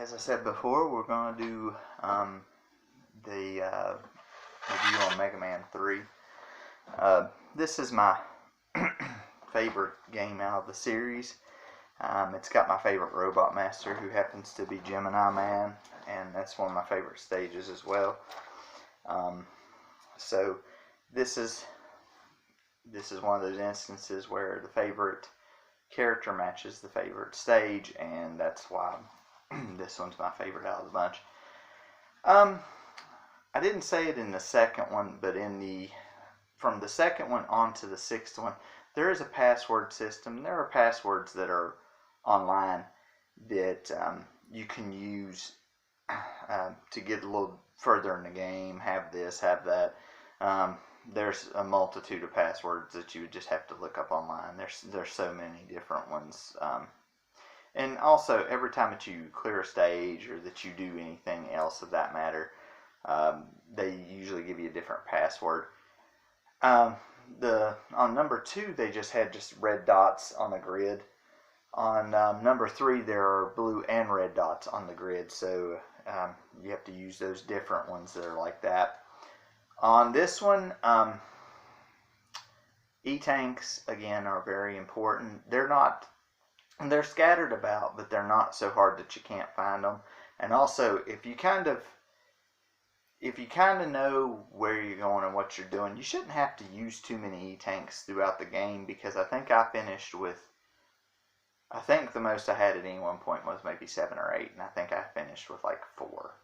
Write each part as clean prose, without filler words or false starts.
as I said before, we're going to do the review on Mega Man 3. This is my favorite game out of the series. It's got my favorite Robot Master, who happens to be Gemini Man, and that's one of my favorite stages as well. So this is one of those instances where the favorite character matches the favorite stage, and that's why this one's my favorite out of the bunch. I didn't say it in the second one, but from the second one on to the sixth one, there is a password system. There are passwords that are online that you can use to get a little further in the game. Have this, have that. There's a multitude of passwords that you would just have to look up online. There's so many different ones. And also, every time that you clear a stage or that you do anything else of that matter, they usually give you a different password. On number 2, they just had red dots on the grid. On number 3, there are blue and red dots on the grid, so you have to use those different ones that are like that. On this one, E-tanks, again, are very important. They're scattered about, but they're not so hard that you can't find them. And also, if you kind of know where you're going and what you're doing, you shouldn't have to use too many E-tanks throughout the game, because I think the most I had at any one point was maybe 7 or 8, and I think I finished with like 4.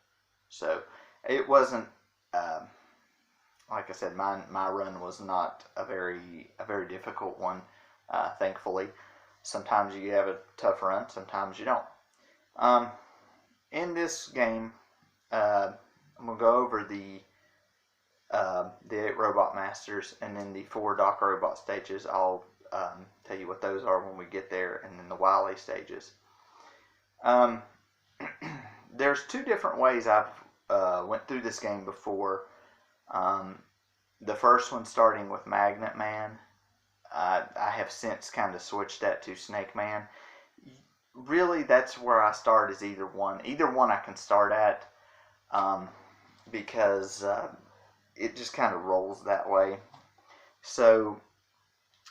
So it wasn't, like I said, my run was not a very difficult one, thankfully. Sometimes you have a tough run, sometimes you don't. In this game, I'm going to go over the 8 Robot Masters, and then the 4 Doc Robot stages. I'll tell you what those are when we get there, and then the Wily stages. There's 2 different ways I've went through this game before. The first one starting with Magnet Man. I have since kind of switched that to Snake Man. Really, that's where I start, is either one. Either one I can start at, because it just kind of rolls that way. So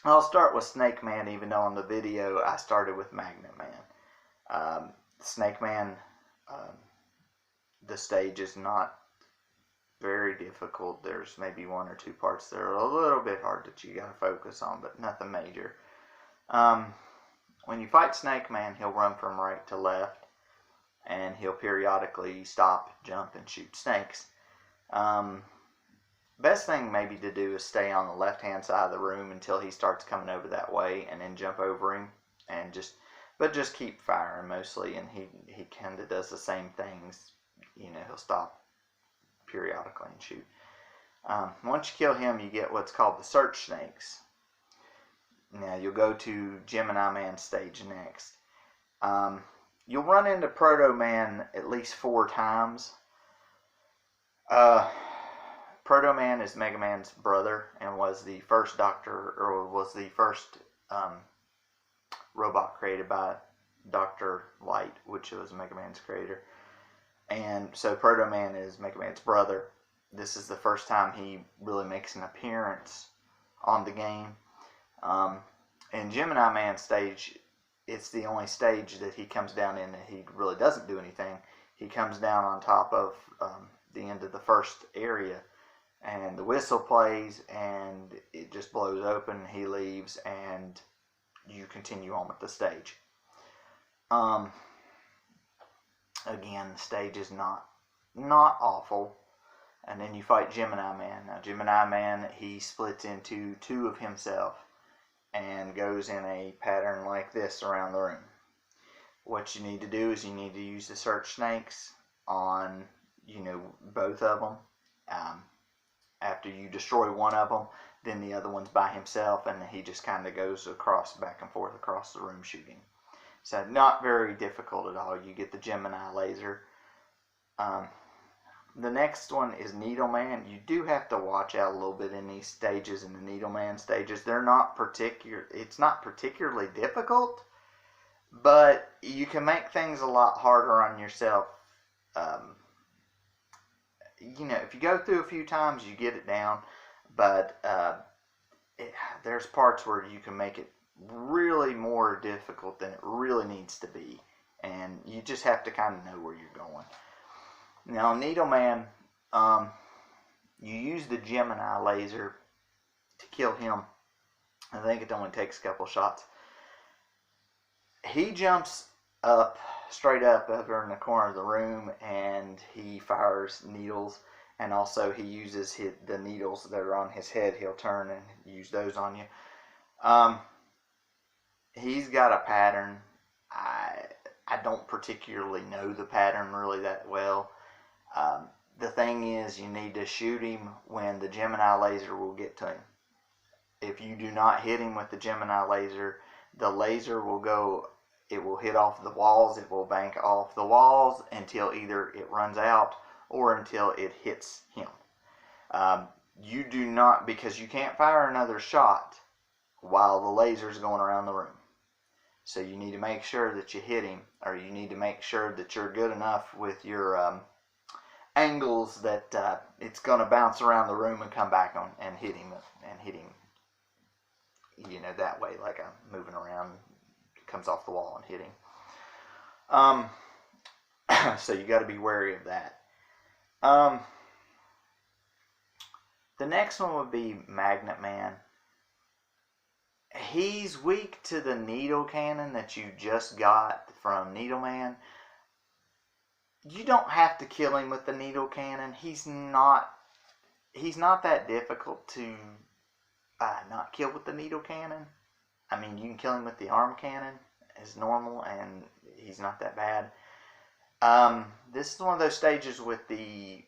I'll start with Snake Man, even though on the video I started with Magnet Man. Snake Man, the stage is not very difficult. There's maybe 1 or 2 parts that are a little bit hard that you gotta focus on, but nothing major. When you fight Snake Man, he'll run from right to left, and he'll periodically stop, jump, and shoot snakes. Best thing maybe to do is stay on the left hand side of the room until he starts coming over that way, and then jump over him, and just keep firing mostly, and he kind of does the same things. You know, he'll stop periodically and shoot. Once you kill him, you get what's called the Search Snakes. Now you'll go to Gemini Man stage next. You'll run into Proto Man at least 4 times. Proto Man is Mega Man's brother, and was the first robot created by Dr. Light, which was Mega Man's creator. And so Proto Man is Mega Man's brother. This is the first time he really makes an appearance on the game. In Gemini Man stage, it's the only stage that he comes down in that he really doesn't do anything. He comes down on top of the end of the first area, and the whistle plays, and it just blows open. He leaves, and you continue on with the stage. Again, the stage is not awful. And then you fight Gemini Man. Now, Gemini Man, he splits into 2 of himself and goes in a pattern like this around the room. What you need to do is you need to use the Search Snakes on, both of them. After you destroy one of them, then the other one's by himself, and he just kind of goes back and forth across the room shooting. So not very difficult at all. You get the Gemini laser. The next one is Needle Man. You do have to watch out a little bit in these stages, in the Needle Man stages. It's not particularly difficult, but you can make things a lot harder on yourself. Um, if you go through a few times, you get it down, but there's parts where you can make it really more difficult than it really needs to be, and you just have to kind of know where you're going. Now, Needleman, you use the Gemini laser to kill him. I think it only takes a couple shots. He jumps up, straight up over in the corner of the room, and he fires needles. And also he uses the needles that are on his head. He'll turn and use those on you. He's got a pattern. I don't particularly know the pattern really that well. The thing is, you need to shoot him when the Gemini laser will get to him. If you do not hit him with the Gemini laser, the laser will go, it will hit off the walls, it will bank off the walls until either it runs out or until it hits him. You do not, because you can't fire another shot while the laser is going around the room. So you need to make sure that you hit him, or you need to make sure that you're good enough with your angles that it's going to bounce around the room and come back on and hit him that way, like I'm moving around, it comes off the wall and hitting. So you got to be wary of that. The next one would be Magnet Man. He's weak to the needle cannon that you just got from Needleman. You don't have to kill him with the needle cannon. He's not that difficult to not kill with the needle cannon. I mean, you can kill him with the arm cannon as normal, and he's not that bad. This is one of those stages with the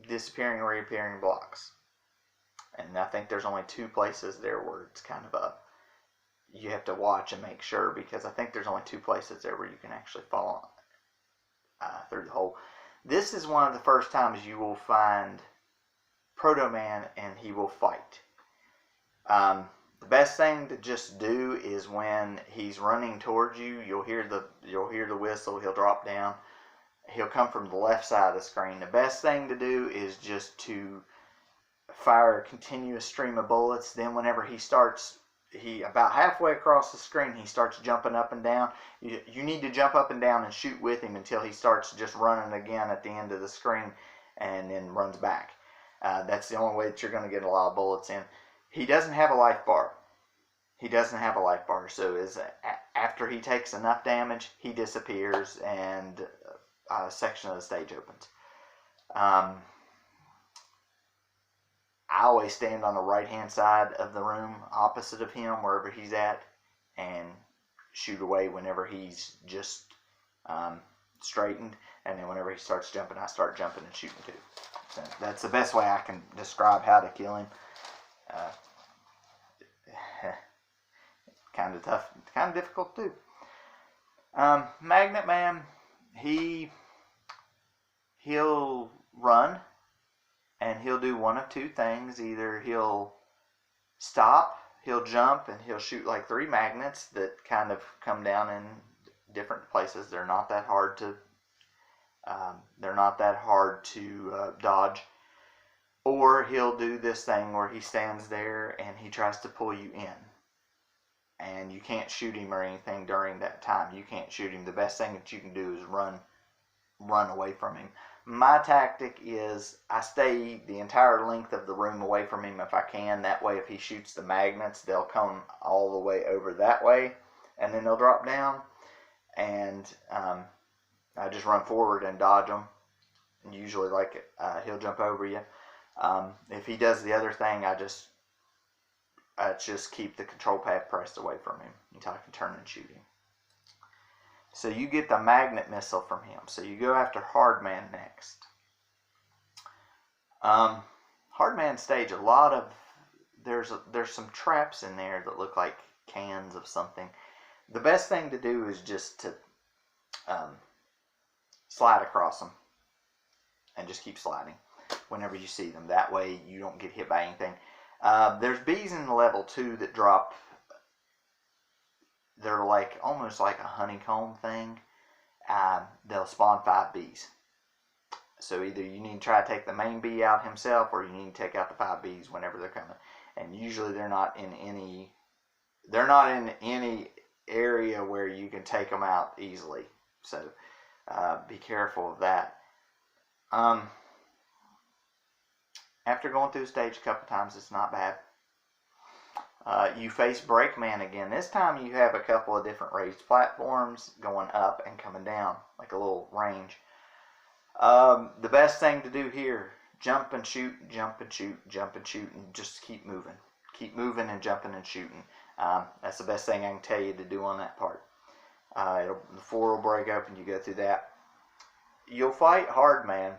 disappearing and reappearing blocks. And I think there's only 2 places there where it's kind of you have to watch and make sure, because I think there's only 2 places there where you can actually fall through the hole. This is one of the first times you will find Proto Man and he will fight. The best thing to just do is when he's running towards you, you'll hear the whistle, he'll drop down, he'll come from the left side of the screen. The best thing to do is just to fire a continuous stream of bullets. Then whenever he about halfway across the screen, he starts jumping up and down. You need to jump up and down and shoot with him until he starts just running again at the end of the screen and then runs back. That's the only way that you're going to get a lot of bullets in. He doesn't have a life bar. So after he takes enough damage, he disappears and a section of the stage opens. I always stand on the right-hand side of the room, opposite of him, wherever he's at, and shoot away whenever he's just straightened. And then whenever he starts jumping, I start jumping and shooting too. So that's the best way I can describe how to kill him. Kind of tough, kind of difficult too. Magnet Man, he'll run. And he'll do one of 2 things. Either he'll stop, he'll jump, and he'll shoot like 3 magnets that kind of come down in different places. They're not that hard to dodge. Or he'll do this thing where he stands there and he tries to pull you in. And you can't shoot him or anything during that time. You can't shoot him. The best thing that you can do is run away from him. My tactic is I stay the entire length of the room away from him if I can. That way, if he shoots the magnets, they'll come all the way over that way, and then they'll drop down. And I just run forward and dodge them. And usually, he'll jump over you. If he does the other thing, I just keep the control pad pressed away from him until I can turn and shoot him. So you get the magnet missile from him. So you go after Hardman next. Hardman stage, there's some traps in there that look like cans of something. The best thing to do is just to slide across them and just keep sliding whenever you see them. That way you don't get hit by anything. There's bees in level 2 that drop they're like almost like a honeycomb thing. They'll spawn 5 bees. So either you need to try to take the main bee out himself, or you need to take out the 5 bees whenever they're coming. And usually they're not in any area where you can take them out easily. So be careful of that. After going through the stage a couple times, it's not bad. You face Brakeman again. This time you have a couple of different raised platforms going up and coming down, like a little range. The best thing to do here, jump and shoot, jump and shoot, jump and shoot, and just keep moving. Keep moving and jumping and shooting. That's the best thing I can tell you to do on that part. The floor will break open, you go through that. You'll fight Hardman.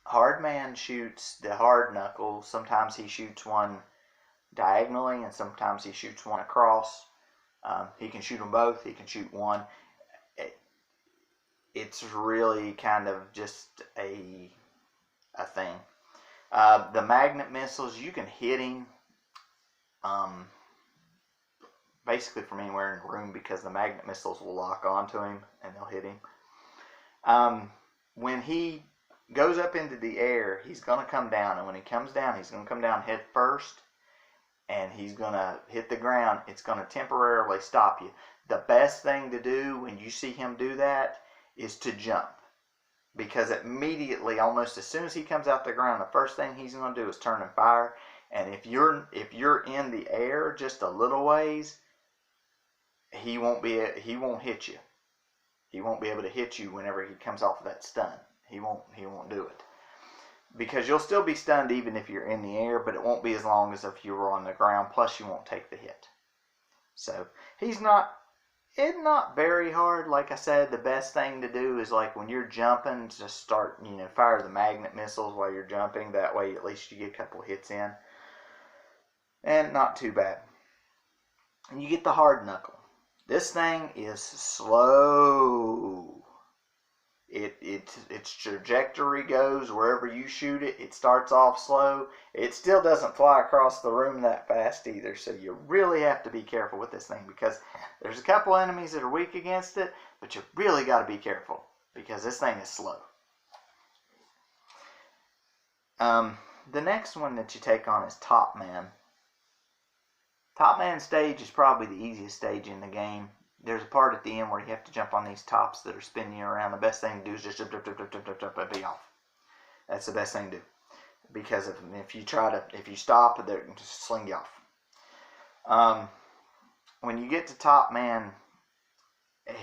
Hardman shoots the hard knuckle. Sometimes he shoots one diagonally, and sometimes he shoots one across. He can shoot them both. He can shoot one. It's really kind of just a thing. The magnet missiles, you can hit him basically from anywhere in the room, because the magnet missiles will lock onto him and they'll hit him. When he goes up into the air, he's going to come down, and when he comes down, he's going to come down head first, and he's going to hit the ground. It's going to temporarily stop you. The best thing to do when you see him do that is to jump, because immediately, almost as soon as he comes out the ground, the first thing he's going to do is turn and fire. And if you're in the air just a little ways, he won't hit you. He won't be able to hit you whenever he comes off of that stun. He won't do it, because you'll still be stunned even if you're in the air, but it won't be as long as if you were on the ground. Plus, you won't take the hit. So it's not very hard. Like I said, the best thing to do is, like, when you're jumping, just start, fire the magnet missiles while you're jumping. That way, at least you get a couple hits in, and not too bad. And you get the hard knuckle. This thing is slow. Its trajectory goes wherever you shoot it. It starts off slow. It still doesn't fly across the room that fast either. So you really have to be careful with this thing, because there's a couple enemies that are weak against it, but you really got to be careful, because this thing is slow. The next one that you take on is Top Man. Top Man stage is probably the easiest stage in the game. There's a part at the end where you have to jump on these tops that are spinning you around. The best thing to do is just jump, and be off. That's the best thing to do, because if you stop, they're just sling you off. When you get to Top Man,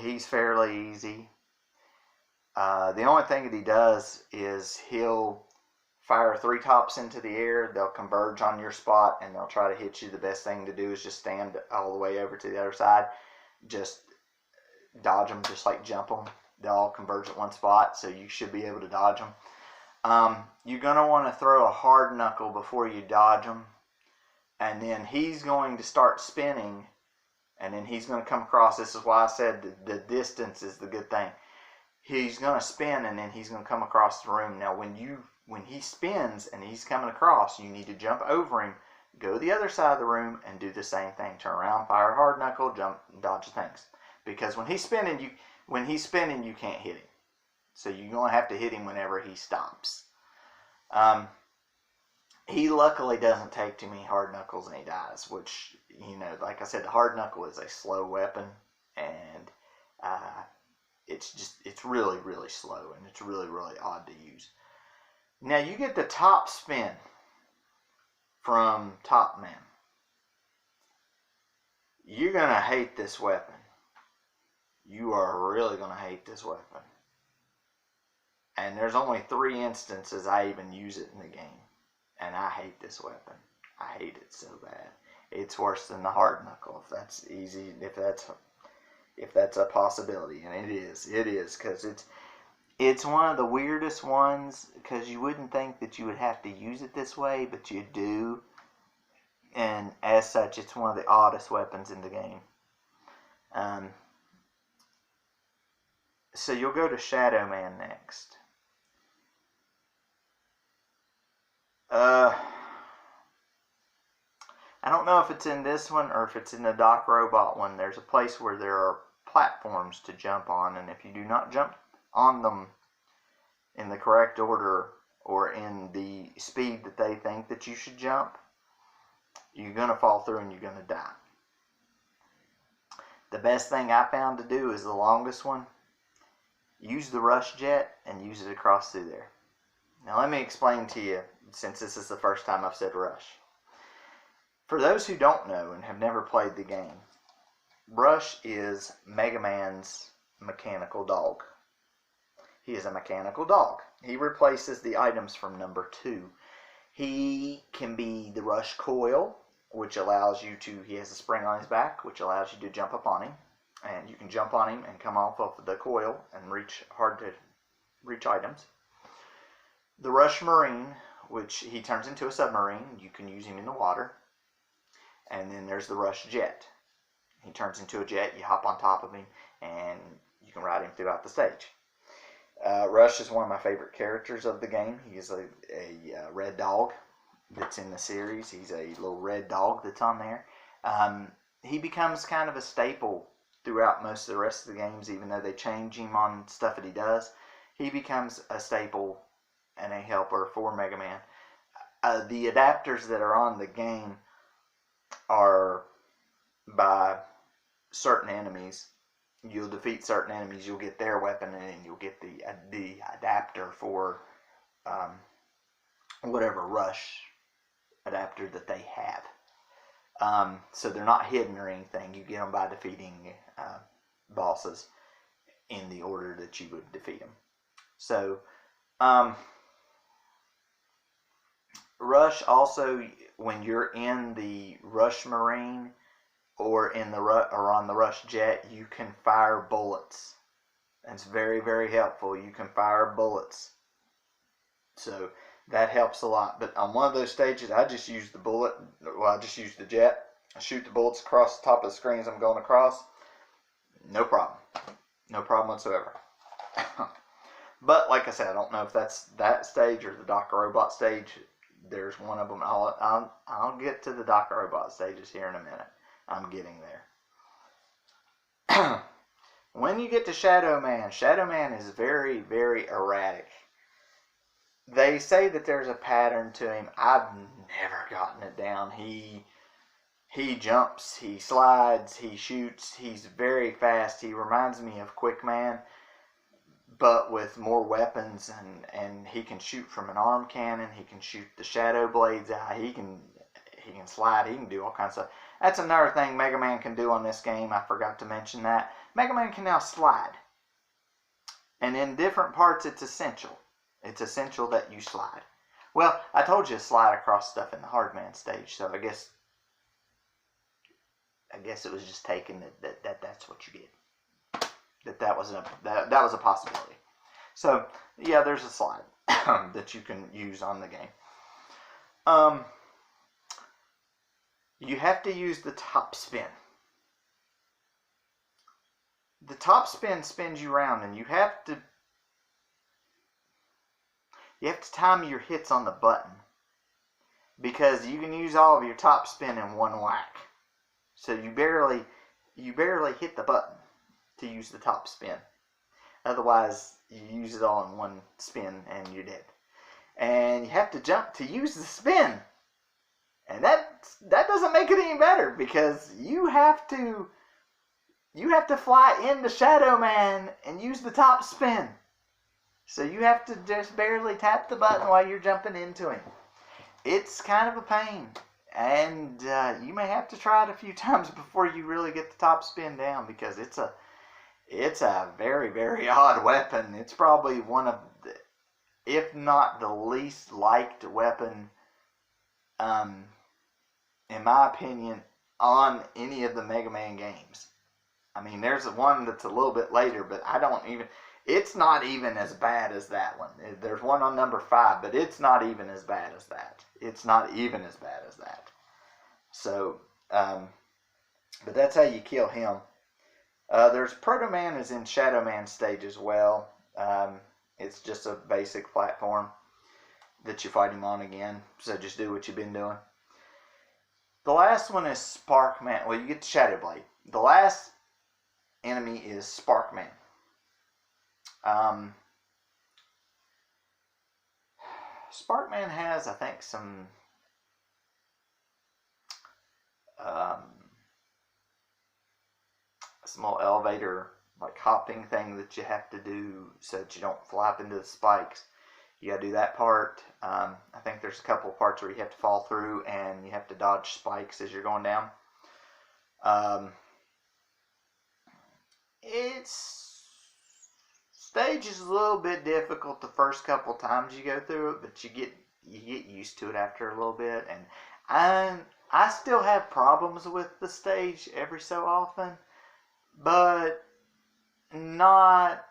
he's fairly easy. The only thing that he does is he'll fire 3 tops into the air. They'll converge on your spot, and they'll try to hit you. The best thing to do is just stand all the way over to the other side. Just dodge them, just like jump them. They'll all converge at one spot, so you should be able to dodge them. You're going to want to throw a hard knuckle before you dodge them, and then he's going to start spinning, and then he's going to come across. This is why I said the distance is the good thing. He's going to spin, and then he's going to come across the room. Now, when he spins and he's coming across, you need to jump over him, go to the other side of the room, and do the same thing. Turn around, fire a hard knuckle, jump, dodge things. Because when he's spinning, you can't hit him. So you're going to have to hit him whenever he stops. He luckily doesn't take too many hard knuckles, and he dies. Which, like I said, the hard knuckle is a slow weapon, and it's really, really slow, and it's really, really odd to use. Now you get the top spin from Top Man. You're going to hate this weapon. You are really going to hate this weapon. And there's only 3 instances I even use it in the game. And I hate this weapon. I hate it so bad. It's worse than the hard knuckle, if that's easy, if that's a possibility. And it is, because it's one of the weirdest ones, because you wouldn't think that you would have to use it this way, but you do. And as such, it's one of the oddest weapons in the game. So you'll go to Shadow Man next. I don't know if it's in this one or if it's in the Doc Robot one. There's a place where there are platforms to jump on, and if you do not jump on them in the correct order or in the speed that they think that you should jump, you're going to fall through and you're going to die. The best thing I found to do is the longest one. Use the rush jet and use it across through there. Now let me explain to you, since this is the first time I've said rush. For those who don't know and have never played the game, Rush is Mega Man's mechanical dog. He is a mechanical dog. He replaces the items from number 2. He can be the Rush Coil, which allows you to, he has a spring on his back, which allows you to jump up on him. And you can jump on him and come off of the coil and reach hard to reach items. The Rush Marine, which he turns into a submarine. You can use him in the water. And then there's the Rush Jet. He turns into a jet. You hop on top of him and you can ride him throughout the stage. Rush is one of my favorite characters of the game. He is a red dog that's in the series. He's a little red dog that's on there. He becomes kind of a staple throughout most of the rest of the games, even though they change him on stuff that he does. He becomes a staple and a helper for Mega Man. The adapters that are on the game are by certain enemies. You'll defeat certain enemies, you'll get their weapon, and you'll get the adapter for whatever Rush adapter that they have. So they're not hidden or anything. You get them by defeating bosses in the order that you would defeat them. So Rush also, when you're in the Rush Marine or in the or on the Rush Jet, you can fire bullets. That's very, very helpful. You can fire bullets. So that helps a lot. But on one of those stages, I just use the bullet. Well, I just use the jet. I shoot the bullets across the top of the screen as I'm going across. No problem. No problem whatsoever. But like I said, I don't know if that's that stage or the Dr. Robot stage. There's one of them. I'll get to the Dr. Robot stages here in a minute. I'm getting there. When you get to Shadow Man is very, very erratic. They say that there's a pattern to him. I've never gotten it down. He jumps, he slides, he shoots. He's very fast. He reminds me of Quick Man, but with more weapons, and he can shoot from an arm cannon. He can shoot the shadow blades out. He can slide. He can do all kinds of stuff. That's another thing Mega Man can do on this game. I forgot to mention that. Mega Man can now slide. And in different parts, it's essential. It's essential that you slide. Well, I told you to slide across stuff in the Hard Man stage, so I guess it was just taken that's what you did. That was a possibility. So yeah, there's a slide that you can use on the game. You have to use the top spin. The top spin spins you around, and you have to time your hits on the button, because you can use all of your top spin in one whack. So you barely hit the button to use the top spin. Otherwise, you use it all in one spin and you're dead. And you have to jump to use the spin. And that doesn't make it any better, because you have to fly into Shadow Man and use the top spin. So you have to just barely tap the button while you're jumping into him. It's kind of a pain. And you may have to try it a few times before you really get the top spin down, because it's a very, very odd weapon. It's probably one of the, if not the least liked weapon, in my opinion, on any of the Mega Man games. I mean, there's one that's a little bit later, but it's not even as bad as that one. There's one on number 5, but it's not even as bad as that. It's not even as bad as that. So, but that's how you kill him. There's Proto Man is in Shadow Man stage as well. It's just a basic platform that you fight him on again. So just do what you've been doing. The last one is Sparkman. Well, you get the Shadow Blade. The last enemy is Sparkman. Sparkman has, I think, some small elevator like hopping thing that you have to do so that you don't flap into the spikes. You gotta do that part. I think there's a couple of parts where you have to fall through and you have to dodge spikes as you're going down. It's stage is a little bit difficult the first couple times you go through it, but you get used to it after a little bit. And I still have problems with the stage every so often, but not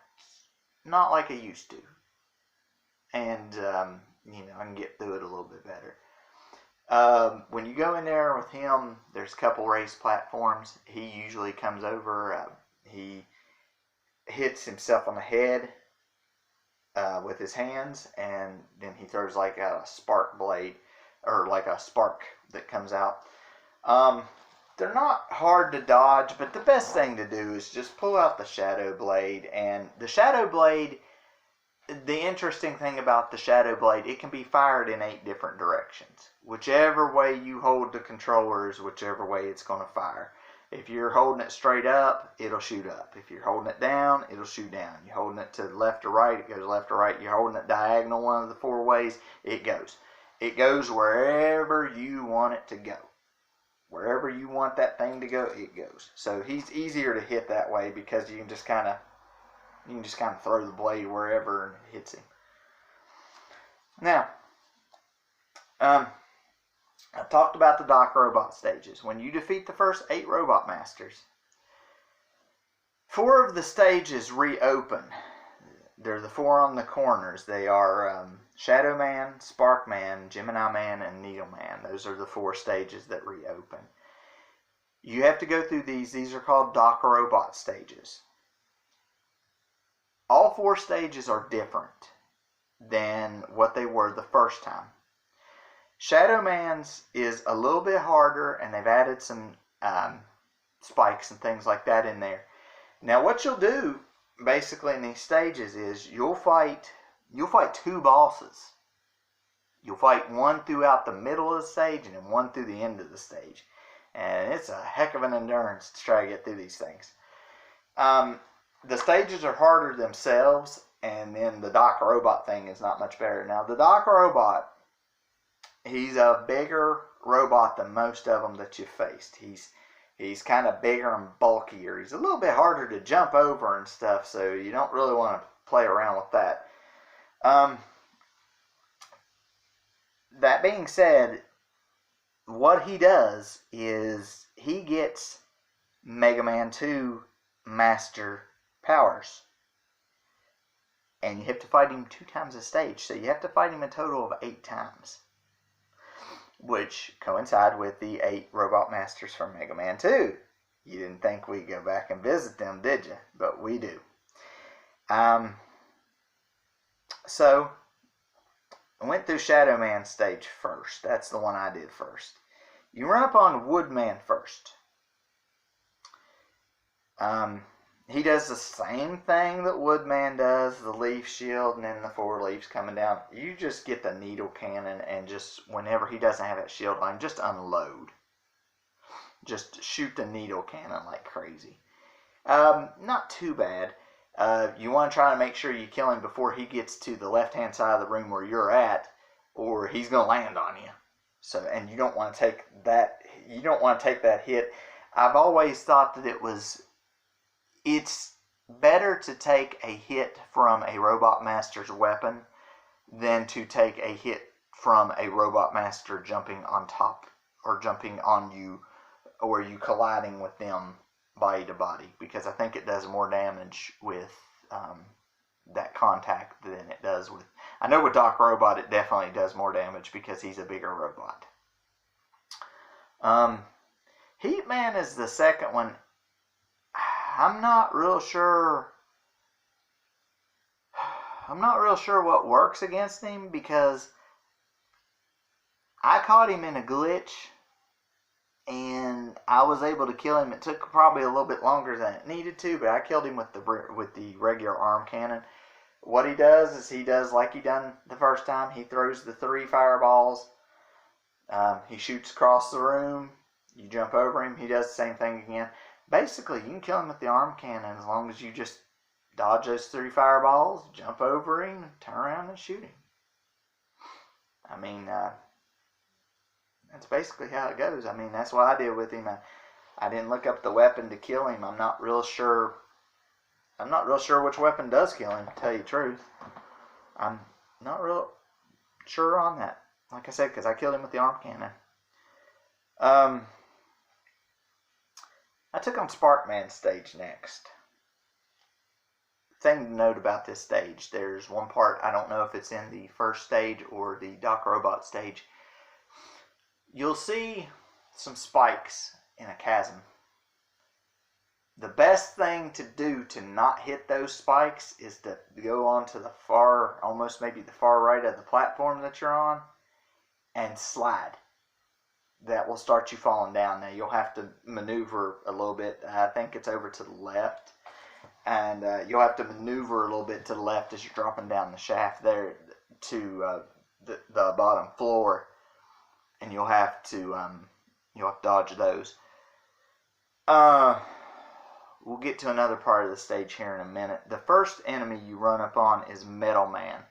like I used to. And I can get through it a little bit better. When you go in there with him, there's a couple raised platforms. He usually comes over. He hits himself on the head with his hands, and then he throws like a spark blade, or like a spark that comes out. They're not hard to dodge, but the best thing to do is just pull out the Shadow Blade. And the Shadow Blade, the interesting thing about the Shadow Blade, it can be fired in 8 different directions. Whichever way you hold the controller is whichever way it's going to fire. If you're holding it straight up, it'll shoot up. If you're holding it down, it'll shoot down. You're holding it to the left or right, it goes left or right. You're holding it diagonal one of the 4 ways, it goes. It goes wherever you want it to go. Wherever you want that thing to go, it goes. So he's easier to hit that way because you can just kind of throw the blade wherever and it hits him. Now, I've talked about the Doc Robot stages. When you defeat the first 8 Robot Masters, 4 of the stages reopen. They're the 4 on the corners. They are Shadow Man, Spark Man, Gemini Man, and Needle Man. Those are the 4 stages that reopen. You have to go through these. These are called Doc Robot stages. All 4 stages are different than what they were the first time. Shadow Man's is a little bit harder, and they've added some spikes and things like that in there. Now, what you'll do basically in these stages is you'll fight 2 bosses. You'll fight one throughout the middle of the stage and then one through the end of the stage, and it's a heck of an endurance to try to get through these things. The stages are harder themselves, and then the Doc Robot thing is not much better. Now, the Doc Robot, he's a bigger robot than most of them that you've faced. He's kind of bigger and bulkier. He's a little bit harder to jump over and stuff, so you don't really want to play around with that. That being said, what he does is he gets Mega Man 2 Master powers. And you have to fight him 2 times a stage, so you have to fight him a total of 8 times. Which coincide with the 8 Robot Masters from Mega Man 2. You didn't think we'd go back and visit them, did you? But we do. So, I went through Shadow Man stage first. That's the one I did first. You run up on Woodman first. He does the same thing that Woodman does, the leaf shield and then the 4 leaves coming down. You just get the needle cannon and just, whenever he doesn't have that shield line, just unload. Just shoot the needle cannon like crazy. Not too bad. You want to try to make sure you kill him before he gets to the left-hand side of the room where you're at, or he's going to land on you. So, and you don't want to take that. You don't want to take that hit. I've always thought that it's better to take a hit from a Robot Master's weapon than to take a hit from a Robot Master jumping on top or jumping on you, or you colliding with them body to body, because I think it does more damage with that contact than it does with... I know with Doc Robot it definitely does more damage because he's a bigger robot. Heat Man is the second one. I'm not real sure what works against him, because I caught him in a glitch and I was able to kill him. It took probably a little bit longer than it needed to, but I killed him with the regular arm cannon. What he does is he does like he done the first time. He throws the 3 fireballs. He shoots across the room. You jump over him. He does the same thing again. Basically, you can kill him with the arm cannon as long as you just dodge those 3 fireballs, jump over him, turn around and shoot him. I mean, that's basically how it goes. I mean, that's what I did with him. I didn't look up the weapon to kill him. I'm not real sure which weapon does kill him, to tell you the truth. I'm not real sure on that. Like I said, because I killed him with the arm cannon. I took on Sparkman stage next. Thing to note about this stage, there's one part, I don't know if it's in the first stage or the Doc Robot stage. You'll see some spikes in a chasm. The best thing to do to not hit those spikes is to go onto the far, almost maybe the far right of the platform that you're on, and slide. That will start you falling down. Now you'll have to maneuver a little bit. I think it's over to the left. And you'll have to maneuver a little bit to the left as you're dropping down the shaft there to the bottom floor. And you'll have to dodge those. We'll get to another part of the stage here in a minute. The first enemy you run up on is Metal Man.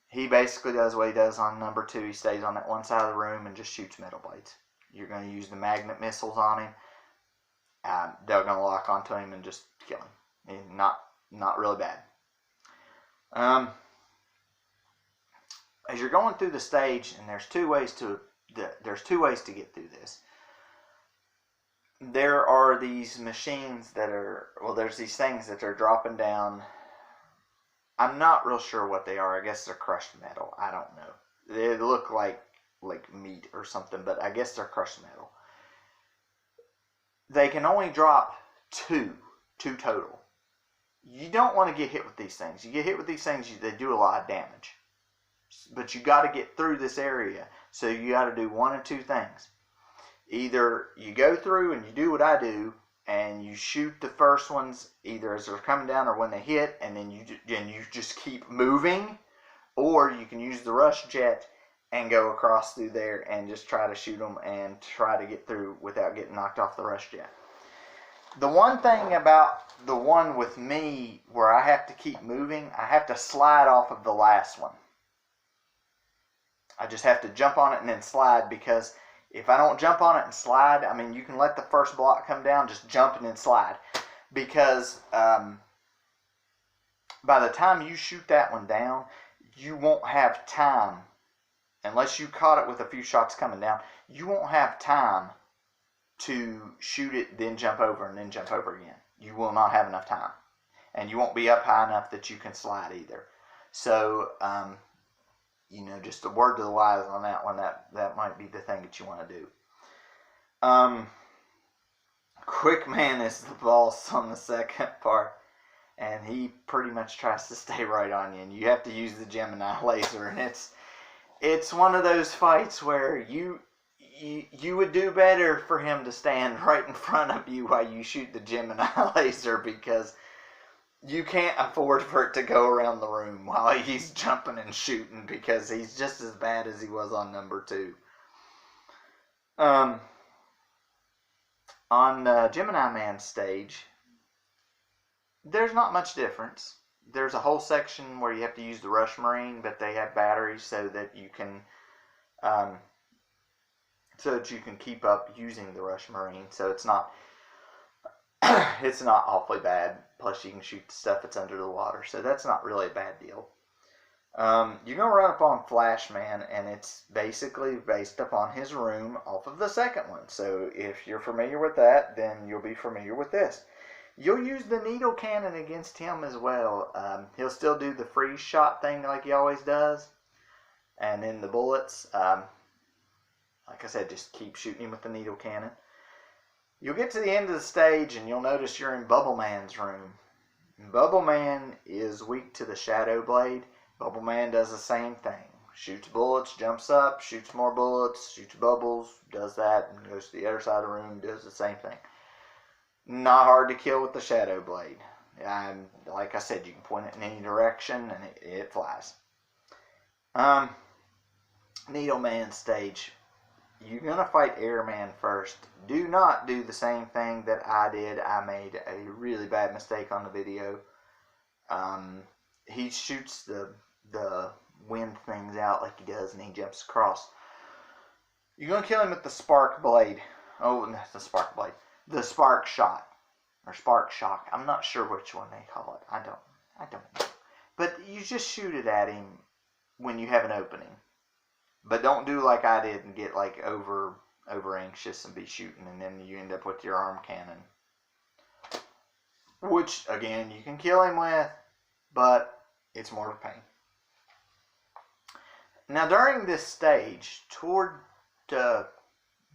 He basically does what he does on number 2. He stays on that one side of the room and just shoots metal blades. You're going to use the magnet missiles on him. They're going to lock onto him and just kill him. Not really bad. As you're going through the stage, and there's two ways to get through this. There are these machines that are, there's these things that are dropping down. I'm not real sure what they are. I guess they're crushed metal. I don't know. They look like meat or something, but I guess they're crushed metal. They can only drop two total. You don't want to get hit with these things. You get hit with these things, they do a lot of damage. But you got to get through this area, so you got to do one of two things. Either you go through and you do what I do, and you shoot the first ones either as they're coming down or when they hit, and then you just keep moving, or you can use the rush jet and go across through there and just try to shoot them and try to get through without getting knocked off the rush jet. The one thing about the one with me where I have to keep moving, I have to slide off of the last one. I just have to jump on it and then slide, because if I don't jump on it and slide, I mean, you can let the first block come down, just jump and then slide. Because by the time you shoot that one down, you won't have time, unless you caught it with a few shots coming down, you won't have time to shoot it, then jump over, and then jump over again. You will not have enough time. And you won't be up high enough that you can slide either. So, just a word to the wise on that one. That might be the thing that you want to do. Quick Man is the boss on the second part, and he pretty much tries to stay right on you, and you have to use the Gemini laser, and it's one of those fights where you would do better for him to stand right in front of you while you shoot the Gemini laser, because you can't afford for it to go around the room while he's jumping and shooting, because he's just as bad as he was on number 2. On Gemini Man stage, there's not much difference. There's a whole section where you have to use the Rush Marine, but they have batteries so that you can keep up using the Rush Marine. So it's not awfully bad. Plus, you can shoot the stuff that's under the water, so that's not really a bad deal. You're going to run up on Flash Man, and it's basically based upon his room off of the second one. So if you're familiar with that, then you'll be familiar with this. You'll use the needle cannon against him as well. He'll still do the freeze shot thing like he always does. And then the bullets, like I said, just keep shooting him with the needle cannon. You'll get to the end of the stage and you'll notice you're in Bubble Man's room. Bubble Man is weak to the Shadow Blade. Bubble Man does the same thing. shoots bullets, jumps up, shoots more bullets, shoots bubbles, does that, and goes to the other side of the room, does the same thing. Not hard to kill with the Shadow Blade. Like I said, you can point it in any direction and it flies. Needleman stage. You're going to fight Airman first. Do not do the same thing that I did. I made a really bad mistake on the video. He shoots the wind things out like he does, and he jumps across. You're going to kill him with the Spark Blade. Oh, not the Spark Blade. The Spark Shot. Or Spark Shock. I'm not sure which one they call it. I don't know. But you just shoot it at him when you have an opening. But don't do like I did and get like over anxious and be shooting, and then you end up with your arm cannon. Which, again, you can kill him with, but it's more of a pain. Now, during this stage, toward the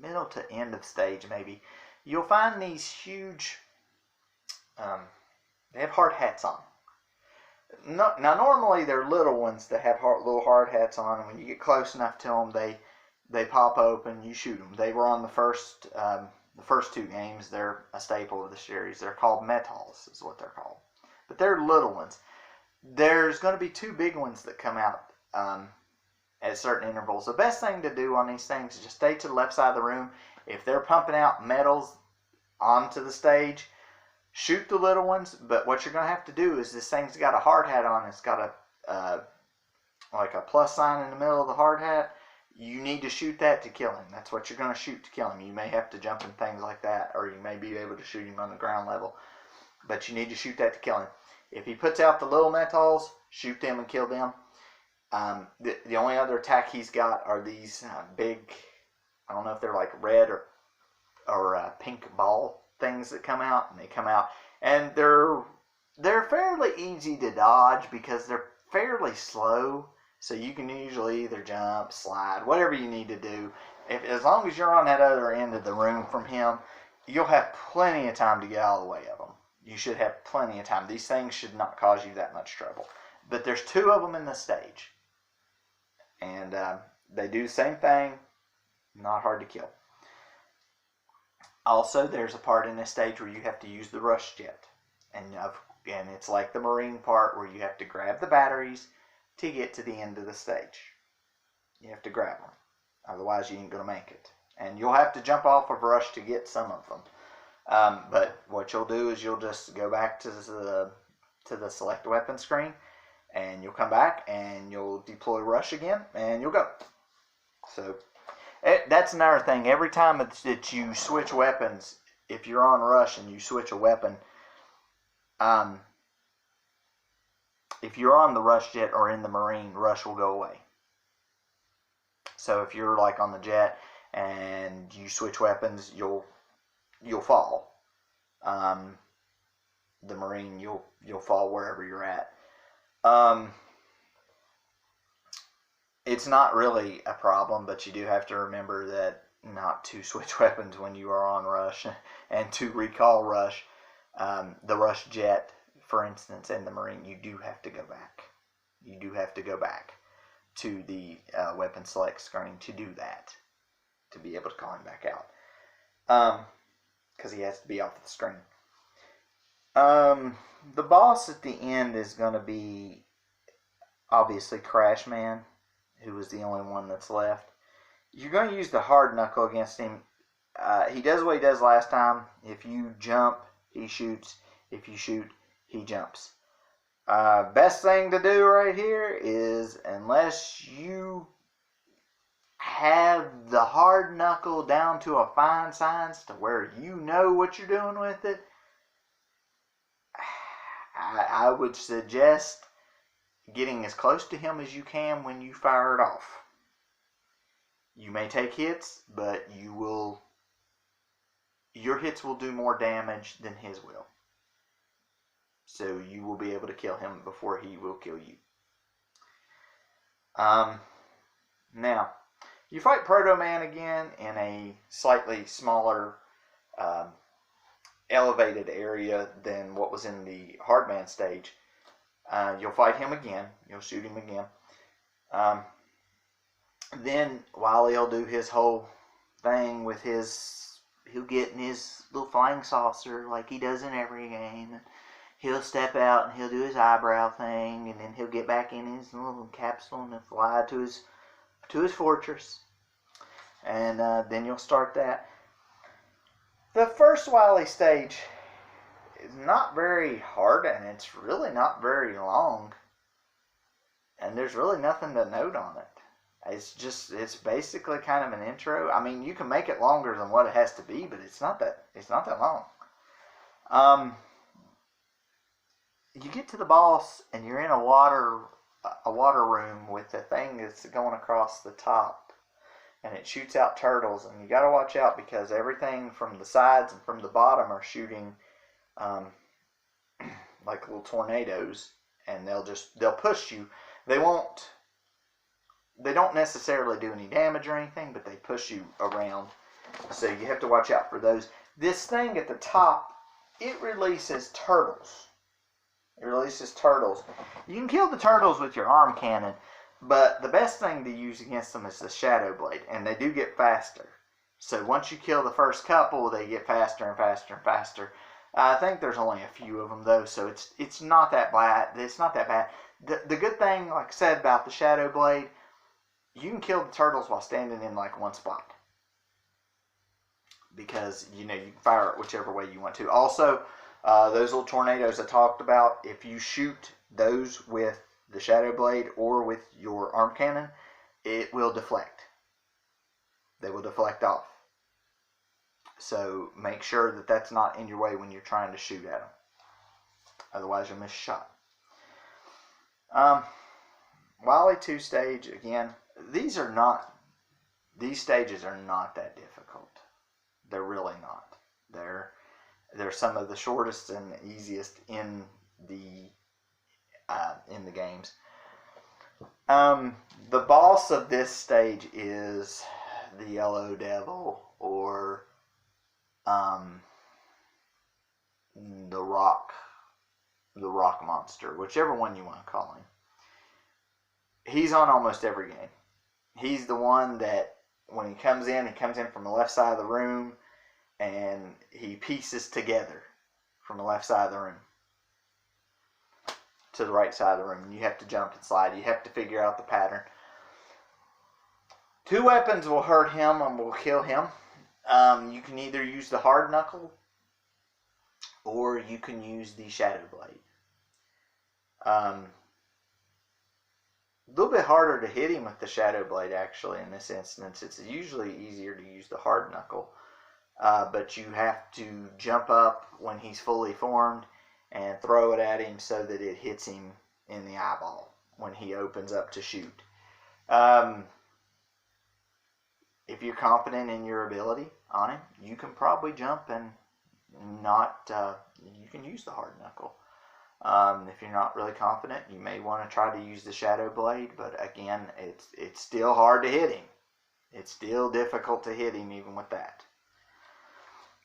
middle to end of stage maybe, you'll find these huge, they have hard hats on. No, now, normally they're little ones that have little hard hats on, and when you get close enough to them, they pop open, you shoot them. They were on the first two games. They're a staple of the series. They're called Metals, is what they're called. But they're little ones. There's going to be two big ones that come out at certain intervals. The best thing to do on these things is just stay to the left side of the room. If they're pumping out metals onto the stage, shoot the little ones. But what you're going to have to do is, this thing's got a hard hat on. It's got like a plus sign in the middle of the hard hat. You need to shoot that to kill him. That's what you're going to shoot to kill him. You may have to jump in things like that, or you may be able to shoot him on the ground level. But you need to shoot that to kill him. If he puts out the little metals, shoot them and kill them. The only other attack he's got are these big, I don't know if they're like red or pink ball things that come out, and they come out, and they're fairly easy to dodge because they're fairly slow. So you can usually either jump, slide, whatever you need to do. As long as you're on that other end of the room from him, you'll have plenty of time to get out of the way of them. You should have plenty of time. These things should not cause you that much trouble. But there's two of them in the stage. And they do the same thing. Not hard to kill. Also, there's a part in this stage where you have to use the rush jet. And it's like the Marine part where you have to grab the batteries to get to the end of the stage. You have to grab them. Otherwise, you ain't going to make it. And you'll have to jump off of rush to get some of them. But what you'll do is you'll just go back to the select weapon screen, and you'll come back and you'll deploy rush again, and you'll go. So that's another thing. Every time that you switch weapons, if you're on rush and you switch a weapon, if you're on the rush jet or in the Marine, rush will go away. So if you're like on the jet and you switch weapons, you'll fall. The Marine, you'll fall wherever you're at. It's not really a problem, but you do have to remember that not to switch weapons when you are on rush, and to recall rush. The rush jet, for instance, and the Marine, you do have to go back. You do have to go back to the weapon select screen to do that, to be able to call him back out. Because he has to be off the screen. The boss at the end is going to be obviously Crashman, who is the only one that's left. You're going to use the hard knuckle against him. He does what he does last time. If you jump, he shoots. If you shoot, he jumps. Best thing to do right here is, unless you have the hard knuckle down to a fine science to where you know what you're doing with it, I would suggest getting as close to him as you can when you fire it off. You may take hits, but your hits will do more damage than his will. So you will be able to kill him before he will kill you. Now, you fight Proto Man again in a slightly smaller, elevated area than what was in the Hardman stage. You'll fight him again. You'll shoot him again. Then Wily will do his whole thing with he'll get in his little flying saucer like he does in every game. He'll step out and he'll do his eyebrow thing, and then he'll get back in his little capsule and fly to his fortress. And then you'll start that. The first Wily stage is not very hard, and it's really not very long. And there's really nothing to note on it. It's basically kind of an intro. I mean, you can make it longer than what it has to be, but it's not that long. You get to the boss, and you're in a water room with a thing that's going across the top, and it shoots out turtles. And you got to watch out because everything from the sides and from the bottom are shooting like little tornadoes, and they'll push you. They don't necessarily do any damage or anything, but they push you around. So you have to watch out for those. This thing at the top, it releases turtles. You can kill the turtles with your arm cannon, but the best thing to use against them is the Shadow Blade, and they do get faster. So once you kill the first couple, they get faster and faster and faster. I think there's only a few of them though, so it's not that bad. It's not that bad. The good thing, like I said about the Shadow Blade, you can kill the turtles while standing in like one spot, because you can fire it whichever way you want to. Also, those little tornadoes I talked about, if you shoot those with the Shadow Blade or with your arm cannon, it will deflect. They will deflect off. So make sure that that's not in your way when you're trying to shoot at them. Otherwise, you'll miss a shot. Wily 2 stage, again, these stages are not that difficult. They're really not. They're some of the shortest and easiest in the games. The boss of this stage is the Yellow Devil, or the rock monster, whichever one you want to call him. He's on almost every game. He's the one that when he comes in from the left side of the room, and he pieces together from the left side of the room to the right side of the room. You have to jump and slide. You have to figure out the pattern. 2 weapons will hurt him and will kill him. You can either use the hard knuckle or you can use the Shadow Blade. A little bit harder to hit him with the Shadow Blade, actually, in this instance. It's usually easier to use the hard knuckle. But you have to jump up when he's fully formed and throw it at him so that it hits him in the eyeball when he opens up to shoot. If you're confident in your ability on him, you can probably jump and you can use the hard knuckle. If you're not really confident, you may want to try to use the Shadow Blade, but again, it's still hard to hit him. It's still difficult to hit him even with that,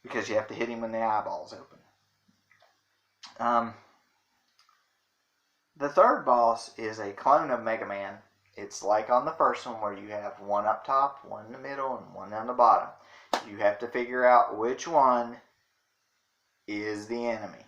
because you have to hit him when the eyeball's open. The third boss is a clone of Mega Man. It's like on the first one where you have one up top, one in the middle, and one on the bottom. You have to figure out which one is the enemy,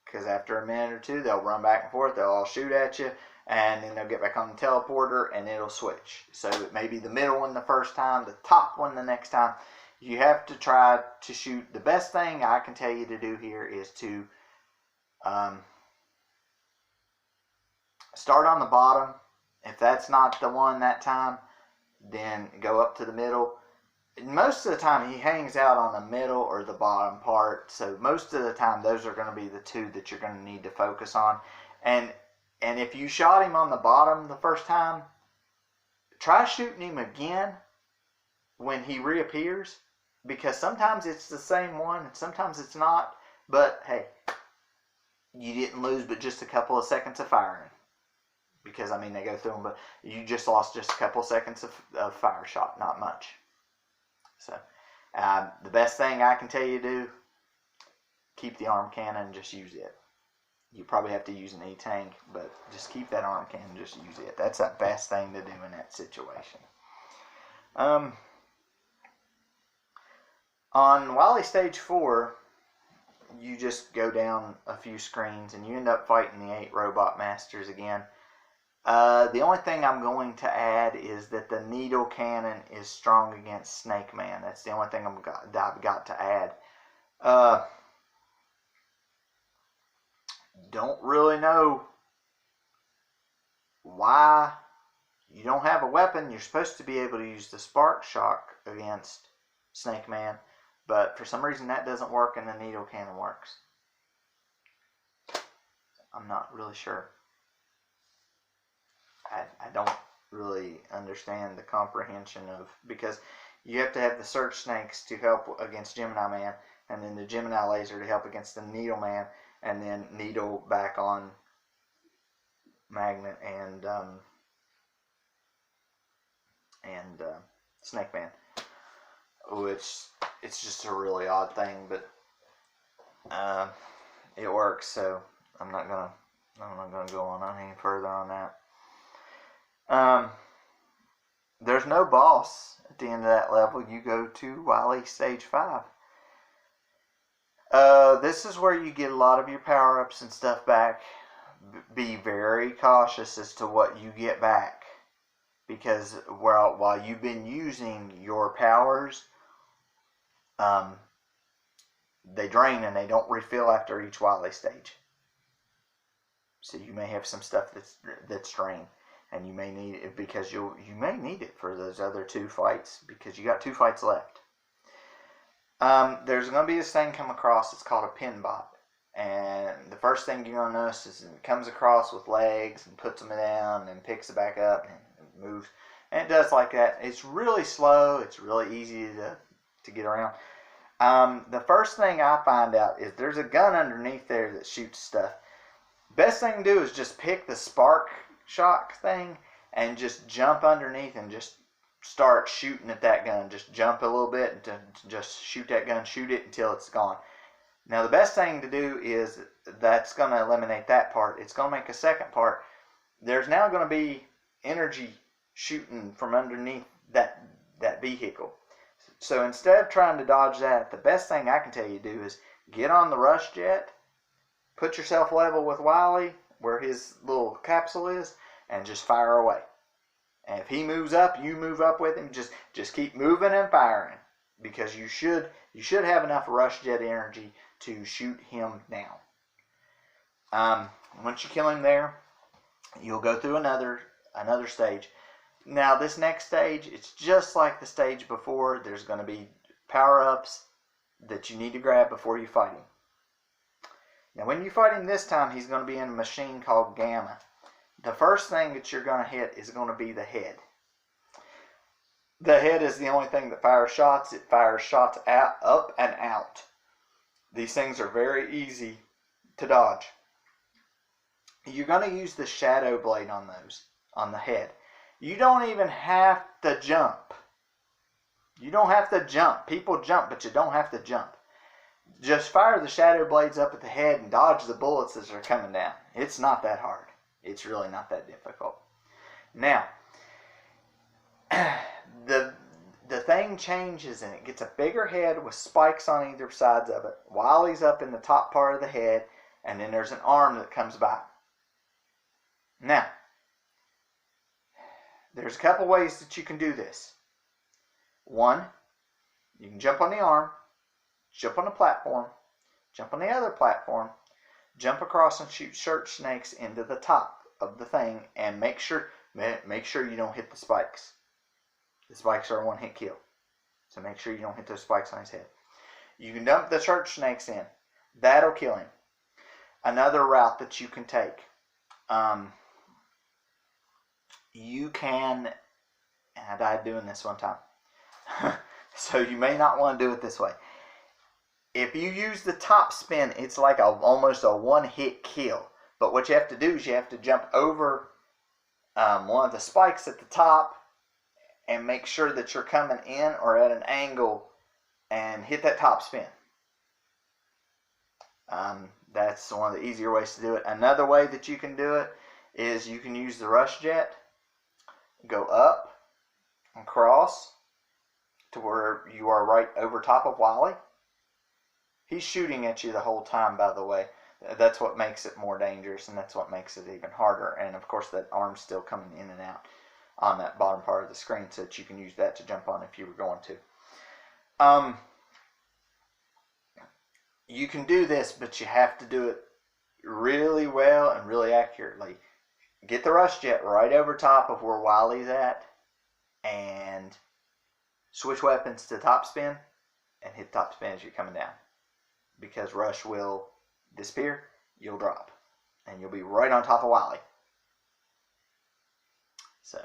because after a minute or two, they'll run back and forth. They'll all shoot at you, and then they'll get back on the teleporter, and it'll switch. So it may be the middle one the first time, the top one the next time. You have to try to shoot. The best thing I can tell you to do here is to start on the bottom. If that's not the one that time, then go up to the middle. Most of the time he hangs out on the middle or the bottom part, so most of the time those are going to be the 2 that you're going to need to focus on. And if you shot him on the bottom the first time, try shooting him again when he reappears, because sometimes it's the same one and sometimes it's not. But hey, you didn't lose but just a couple of seconds of firing, because I mean they go through them, but you just lost just a couple of seconds of fire shot, not much. So the best thing I can tell you to do, keep the arm cannon and just use it. you probably have to use an E-tank, but just keep that arm cannon, just use it. That's the best thing to do in that situation. On Wily Stage 4, you just go down a few screens and you end up fighting the 8 Robot Masters again. The only thing I'm going to add is that the needle cannon is strong against Snake Man. That's the only thing I've got to add. Don't really know why you don't have a weapon. You're supposed to be able to use the Spark Shock against Snake Man, but for some reason that doesn't work and the needle cannon works. I'm not really sure. I don't really understand the comprehension of, because you have to have the Surge Snakes to help against Gemini Man, and then the Gemini Laser to help against the Needle Man, and then Needle back on Magnet and Snake Man, which it's just a really odd thing, but it works. So I'm not gonna go on any further on that. There's no boss at the end of that level. You go to Wily Stage 5. This is where you get a lot of your power-ups and stuff back. Be very cautious as to what you get back, because while you've been using your powers, they drain and they don't refill after each Wily stage. So you may have some stuff that's drained, and you may need it because you may need it for those other 2 fights, because you got 2 fights left. There's going to be this thing come across. It's called a pin bot, and the first thing you're going to notice is it comes across with legs and puts them down and picks it back up and moves, and it does like that. It's really slow. It's really easy to get around. The first thing I find out is there's a gun underneath there that shoots stuff. Best thing to do is just pick the Spark Shock thing and just jump underneath and just start shooting at that gun. Just jump a little bit and just shoot that gun, shoot it until it's gone. Now the best thing to do is, that's going to eliminate that part. It's going to make a second part. There's now going to be energy shooting from underneath that vehicle. So instead of trying to dodge that, the best thing I can tell you to do is get on the Rush Jet, put yourself level with Wily, where his little capsule is, and just fire away. And if he moves up, you move up with him. Just keep moving and firing, because you should have enough Rush Jet energy to shoot him down. Once you kill him there, you'll go through another stage. Now this next stage, it's just like the stage before. There's going to be power-ups that you need to grab before you fight him. Now when you fight him this time, he's going to be in a machine called Gamma. The first thing that you're going to hit is going to be the head. The head is the only thing that fires shots. It fires shots up and out. These things are very easy to dodge. You're going to use the Shadow Blade on those, on the head. You don't even have to jump. You don't have to jump. People jump, but you don't have to jump. Just fire the Shadow Blades up at the head and dodge the bullets as they're coming down. It's not that hard. It's really not that difficult. Now, the thing changes and it gets a bigger head with spikes on either sides of it. Wily's up in the top part of the head, and then there's an arm that comes by. Now, there's a couple ways that you can do this. One, you can jump on the arm, jump on the platform, jump on the other platform, jump across and shoot Surge Snakes into the top of the thing, and make sure you don't hit the spikes. The spikes are a one-hit kill, so make sure you don't hit those spikes on his head. You can dump the Surge Snakes in. That'll kill him. Another route that you can take, you can, and I died doing this one time, so you may not want to do it this way. If you use the top spin, it's like almost a one-hit kill. But what you have to do is you have to jump over one of the spikes at the top and make sure that you're coming in or at an angle and hit that top spin. That's one of the easier ways to do it. Another way that you can do it is you can use the rush jet, go up and cross to where you are right over top of Wily. He's shooting at you the whole time, by the way. That's what makes it more dangerous, and that's what makes it even harder. And of course, that arm's still coming in and out on that bottom part of the screen, so that you can use that to jump on if you were going to. You can do this, but you have to do it really well and really accurately. Get the rush jet right over top of where Wily's at, and switch weapons to top spin, and hit top spin as you're coming down. Because rush will disappear, you'll drop, and you'll be right on top of Wily. So,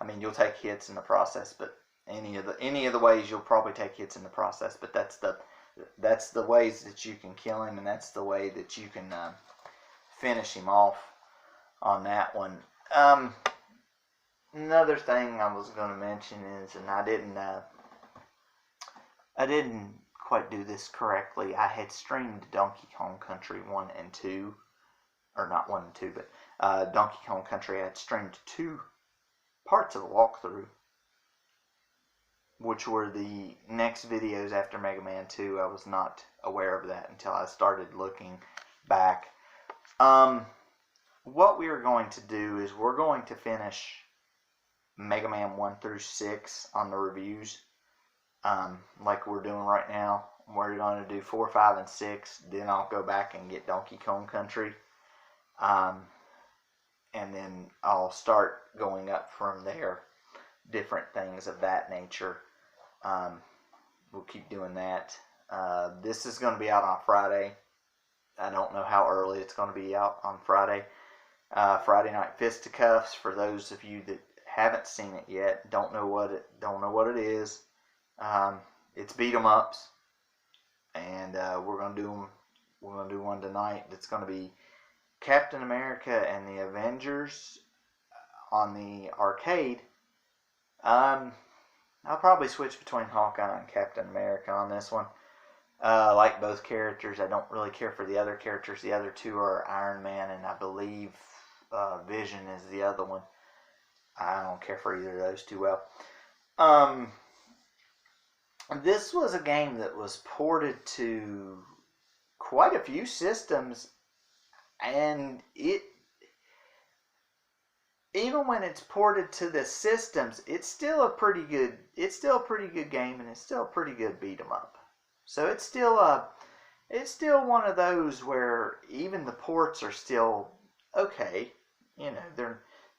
I mean, you'll take hits in the process, but any of the ways you'll probably take hits in the process. But that's the ways that you can kill him, and that's the way that you can finish him off on that one. Another thing I was going to mention is, and I didn't quite do this correctly. I had streamed Donkey Kong Country 1 and 2, or not 1 and 2, but Donkey Kong Country. I had streamed 2 parts of the walkthrough, which were the next videos after Mega Man 2. I was not aware of that until I started looking back. What we are going to do is we're going to finish Mega Man 1 through 6 on the reviews, like we're doing right now. We're going to do 4, 5, and 6. Then I'll go back and get Donkey Kong Country. And then I'll start going up from there. Different things of that nature. We'll keep doing that. This is going to be out on Friday. I don't know how early it's going to be out on Friday. Friday Night Fisticuffs, for those of you that haven't seen it yet, don't know what it is. It's beat 'em ups, and we're gonna do one tonight. That's gonna be Captain America and the Avengers on the arcade. I'll probably switch between Hawkeye and Captain America on this one. I like both characters. I don't really care for the other characters. The other two are Iron Man, and I believe Vision is the other one. I don't care for either of those too well. This was a game that was ported to quite a few systems, and even when it's ported to the systems, it's still a pretty good game, and it's still a pretty good beat 'em up. So it's still one of those where even the ports are still okay. You know,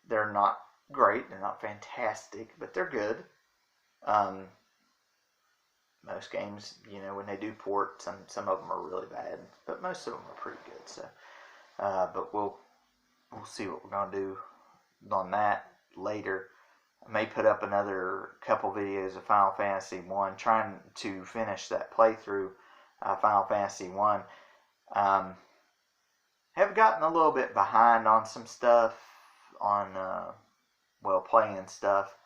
they're not great, they're not fantastic, but they're good. Most games, you know, when they do port, some of them are really bad, but most of them are pretty good. So, but we'll see what we're gonna do on that later. I may put up another couple videos of Final Fantasy 1, trying to finish that playthrough. Final Fantasy 1. Have gotten a little bit behind on some stuff, on playing stuff.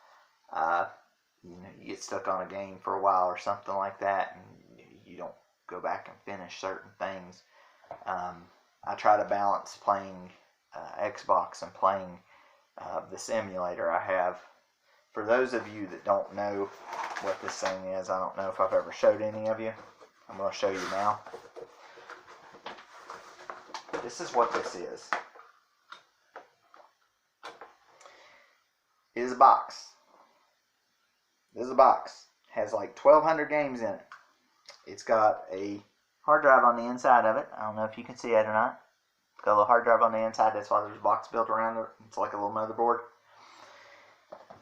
You know, you get stuck on a game for a while or something like that, and you don't go back and finish certain things. I try to balance playing Xbox and playing this emulator I have. For those of you that don't know what this thing is, I don't know if I've ever showed any of you. I'm going to show you now. This is what this is. It is a box. This is a box. It has like 1,200 games in it. It's got a hard drive on the inside of it. I don't know if you can see it or not. It's got a little hard drive on the inside. That's why there's a box built around it. It's like a little motherboard.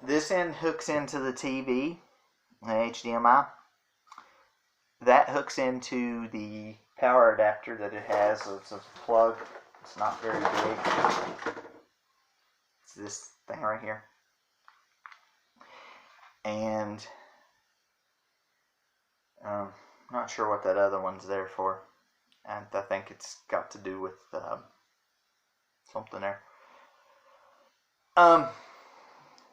This end hooks into the TV, the HDMI. That hooks into the power adapter that it has. So it's a plug. It's not very big. It's this thing right here. And not sure what that other one's there for. And I think it's got to do with something there.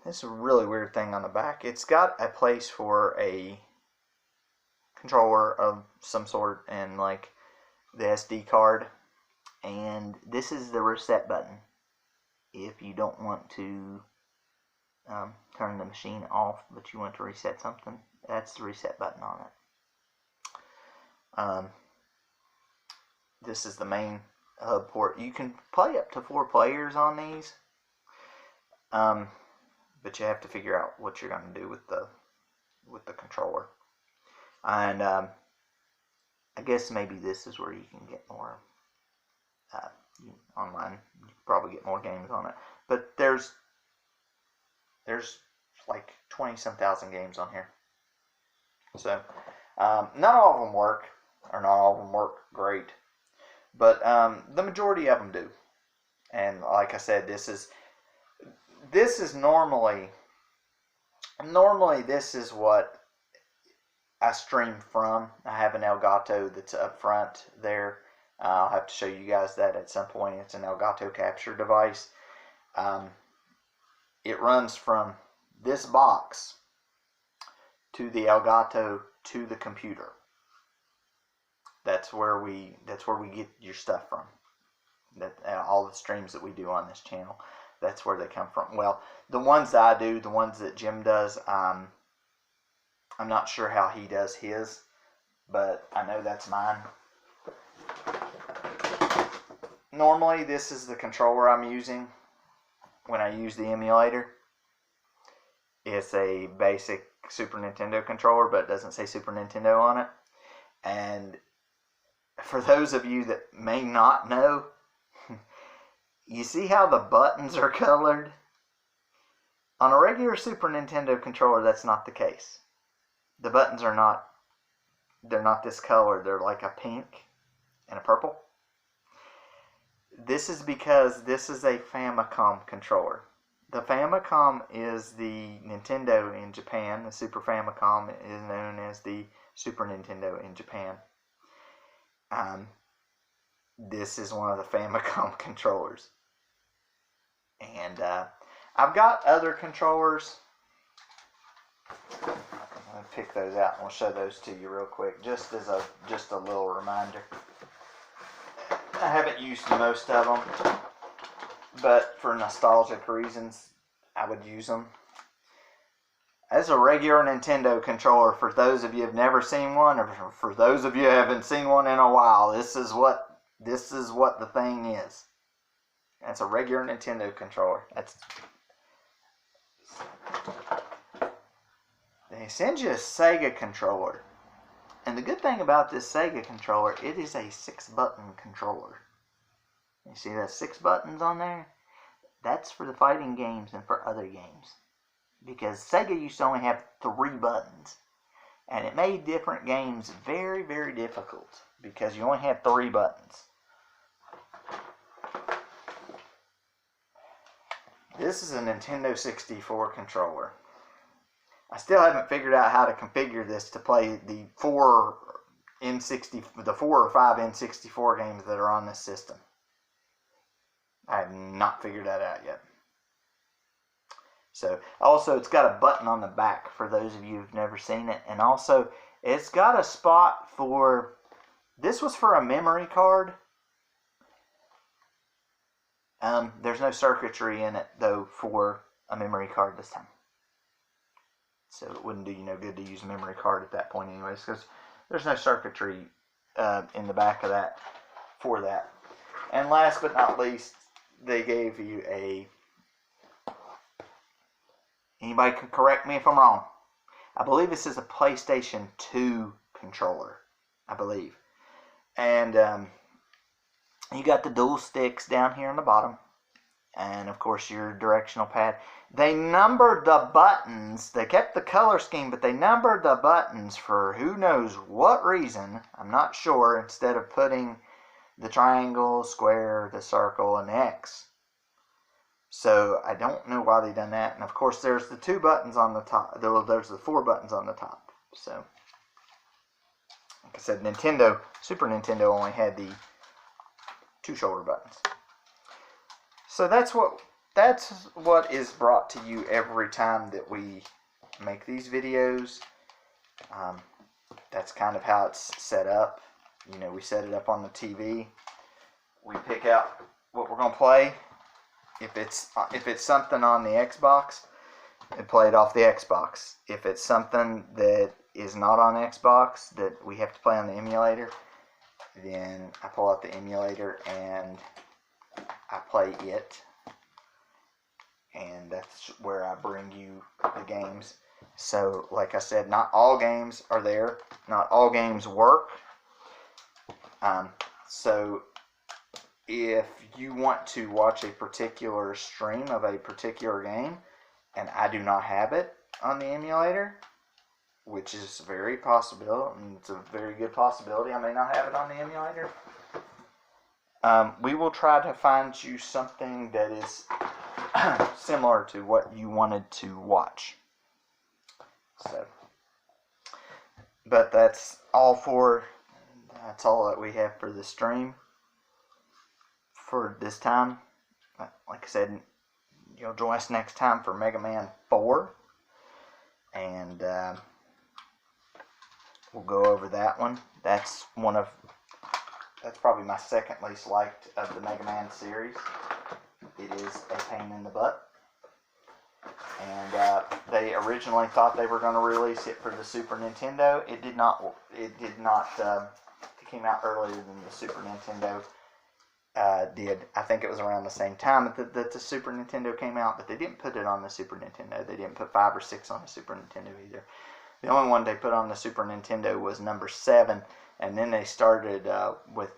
This is a really weird thing on the back. It's got a place for a controller of some sort and like the SD card And this is the reset button. If you don't want to turn the machine off, but you want to reset something, that's the reset button on it. This is the main hub port. You can play up to 4 players on these, but you have to figure out what you're going to do with the controller. And I guess maybe this is where you can get more online. You can probably get more games on it, but there's like 20-some thousand games on here. So not all of them work, or not all of them work great, but the majority of them do. And like I said, this is normally this is what I stream from. I have an Elgato that's up front there. I'll have to show you guys that at some point. It's an Elgato capture device. It runs from this box to the Elgato to the computer. That's where we get your stuff from. That all the streams that we do on this channel, that's where they come from. Well, the ones that I do, the ones that Jim does, I'm not sure how he does his, but I know that's mine. Normally, this is the controller I'm using when I use the emulator. It's a basic Super Nintendo controller, but it doesn't say Super Nintendo on it. And for those of you that may not know, you see how the buttons are colored? On a regular Super Nintendo controller, that's not the case. The buttons are not, they're not this color. They're like a pink and a purple. This is because this is a Famicom controller. The Famicom is the Nintendo in Japan. The Super Famicom is known as the Super Nintendo in Japan. This is one of the Famicom controllers. And I've got other controllers. I'm going to pick those out and we'll show those to you real quick, just as a little reminder. I haven't used most of them, but for nostalgic reasons, I would use them. As a regular Nintendo controller, for those of you who have never seen one, or for those of you who haven't seen one in a while, this is what the thing is. That's a regular Nintendo controller. They send you a Sega controller. And the good thing about this Sega controller, it is a 6-button controller. You see that 6 buttons on there? That's for the fighting games and for other games. Because Sega used to only have 3 buttons. And it made different games very, very difficult. Because you only had 3 buttons. This is a Nintendo 64 controller. I still haven't figured out how to configure this to play the 4 or 5 N64 games that are on this system. I have not figured that out yet. So, also it's got a button on the back for those of you who've never seen it. And also, it's got a spot for, this was for a memory card. There's no circuitry in it, though, for a memory card this time. So it wouldn't do you no good to use a memory card at that point anyways, because there's no circuitry in the back of that for that. And last but not least, they gave you anybody can correct me if I'm wrong, I believe this is a PlayStation 2 controller, I believe. And you got the dual sticks down here on the bottom. And of course your directional pad. They numbered the buttons. They kept the color scheme, but they numbered the buttons for who knows what reason. I'm not sure. Instead of putting the triangle, square, the circle, and the X. So I don't know why they done that. And of course there's the 2 buttons on the top. There's the 4 buttons on the top. So like I said, Super Nintendo only had the 2 shoulder buttons. So that's what is brought to you every time that we make these videos. That's kind of how it's set up. You know, we set it up on the TV we pick out what we're gonna play. If it's something on the Xbox, and play it off the Xbox. If it's something that is not on Xbox that we have to play on the emulator, then I pull out the emulator and I play it. And that's where I bring you the games. So, like I said, not all games are there. Not all games work. So, if you want to watch a particular stream of a particular game, and I do not have it on the emulator, which is very possible, and it's a very good possibility I may not have it on the emulator, we will try to find you something that is similar to what you wanted to watch. So, but that's all that we have for the stream for this time. Like I said, you'll join us next time for Mega Man 4, and we'll go over that one. That's probably my second least liked of the Mega Man series. It is a pain in the butt. And they originally thought they were going to release it for the Super Nintendo. It did not. It came out earlier than the Super Nintendo did. I think it was around the same time that the Super Nintendo came out, but they didn't put it on the Super Nintendo. They didn't put 5 or 6 on the Super Nintendo either. The only one they put on the Super Nintendo was number 7, and then they started with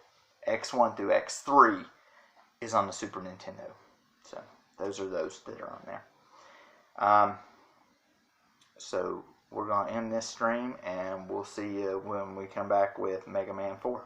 X1 through X3 is on the Super Nintendo. So those are those that are on there. So we're going to end this stream, and we'll see you when we come back with Mega Man 4.